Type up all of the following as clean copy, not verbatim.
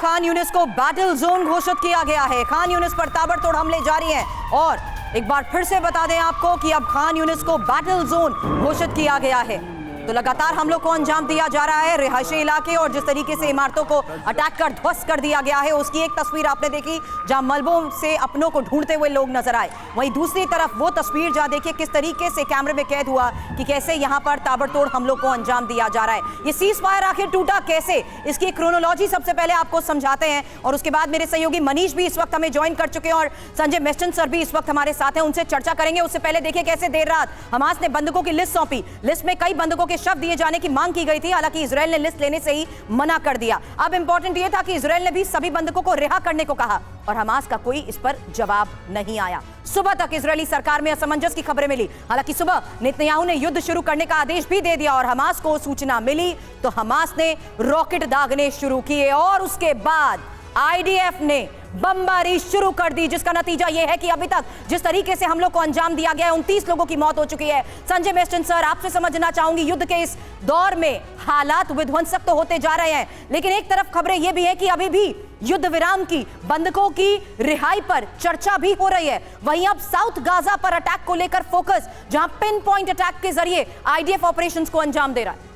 खान यूनिस को battle zone घोषित किया गया है। खान यूनिस पर ताबड़तोड़ हमले जारी हैं और एक बार फिर से बता दें आपको कि अब खान यूनिस को बैटल जोन घोषित किया गया है। तो लगातार हमलों को अंजाम दिया जा रहा है रिहायशी इलाके और जिस तरीके से इमारतों को अटैक कर ध्वस्त कर दिया गया है, उसकी एक तस्वीर आपने देखी जहां मलबों से अपनों को ढूंढते हुए लोग नजर आए। वहीं दूसरी तरफ वो तस्वीर जहां देखिए किस तरीके से कैमरे में कैद हुआ कि कैसे यहां पर ताबड़तोड़ हमलों को अंजाम दिया जा रहा है। ये सीज फायर आखिर टूटा कैसे, इसकी क्रोनोलॉजी सबसे पहले आपको समझाते हैं और उसके बाद मेरे सहयोगी मनीष भी इस वक्त हमें ज्वाइन कर चुके हैं और संजय मेस्टन सर भी इस वक्त हमारे साथ हैं, उनसे चर्चा करेंगे। उससे पहले देखिए कैसे देर रात हमास ने बंधकों की लिस्ट सौंपी। लिस्ट में कई बंधकों के शव दिए जाने की मांग की गई थी, हालांकि इजराइल ने लिस्ट लेने से ही मना कर दिया। अब इंपॉर्टेंट यह था कि इजराइल ने भी सभी बंधकों को रिहा करने को कहा और हमास का कोई इस पर जवाब नहीं आया। सुबह तक इजरायली सरकार में असमंजस की खबरें मिली। हालांकि सुबह नेतन्याहू ने युद्ध शुरू करने का आदेश भी दे दिया और हमास को सूचना मिली तो हमास ने रॉकेट दागने शुरू किए और उसके बाद आईडीएफ ने बमबारी शुरू कर दी, जिसका नतीजा यह है कि अभी तक जिस तरीके से हम लोग को अंजाम दिया गया है 29 लोगों की मौत हो चुकी है। संजय मेस्टन सर, आपसे समझना चाहूंगी, युद्ध के इस दौर में हालात विध्वंसक तो होते जा रहे हैं, लेकिन एक तरफ खबरें यह भी है कि अभी भी युद्ध विराम की, बंधकों की रिहाई पर चर्चा भी हो रही है। वहीं अब साउथ गाजा पर अटैक को लेकर फोकस, जहां पिन पॉइंट अटैक के जरिए आईडीएफ ऑपरेशंस को अंजाम दे रहा है।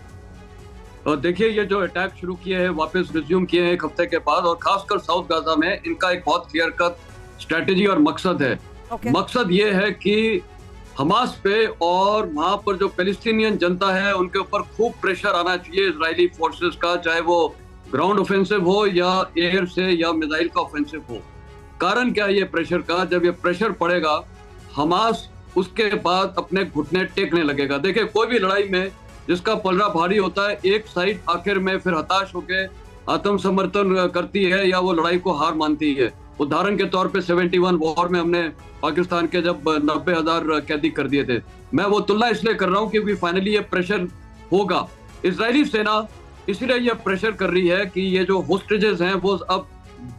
और देखिए ये जो अटैक शुरू किए हैं, वापस रिज्यूम किए हैं एक हफ्ते के बाद, और खासकर साउथ गाजा में इनका एक बहुत क्लियर कट स्ट्रेटेजी और मकसद है। मकसद ये है कि हमास पे और वहां पर जो पैलेस्टीनियन जनता है उनके ऊपर खूब प्रेशर आना चाहिए इजरायली फोर्सेस का, चाहे वो ग्राउंड ऑफेंसिव हो या एयर से या मिसाइल का ऑफेंसिव हो। कारण क्या है ये प्रेशर का? जब ये प्रेशर पड़ेगा हमास उसके बाद अपने घुटने टेकने लगेगा। देखिए कोई भी लड़ाई में जिसका पलड़ा भारी होता है, एक साइड आखिर में फिर हताश होकर आत्मसमर्थन करती है या वो लड़ाई को हार मानती है। उदाहरण के तौर पे 71 वॉर में हमने पाकिस्तान के जब 90,000 कैदी कर दिए थे। मैं वो तुलना इसलिए कर रहा हूँ क्योंकि फाइनली ये प्रेशर होगा। इजरायली सेना इसलिए ये प्रेशर कर रही है कि ये जो होस्टेजेस हैं वो अब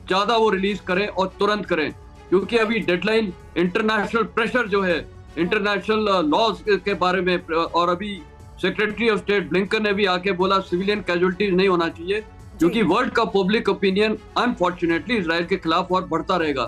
ज्यादा वो रिलीज करें और तुरंत करें, क्योंकि अभी डेडलाइन इंटरनेशनल प्रेशर जो है इंटरनेशनल लॉज के बारे में, और अभी सेक्रेटरी ऑफ स्टेट ब्लिंकन ने भी आके बोला सिविलियन कैजुअलिटीज नहीं होना चाहिए, क्योंकि वर्ल्ड का पब्लिक ओपिनियन अनफॉर्चुनेटली इजराइल के खिलाफ और बढ़ता रहेगा।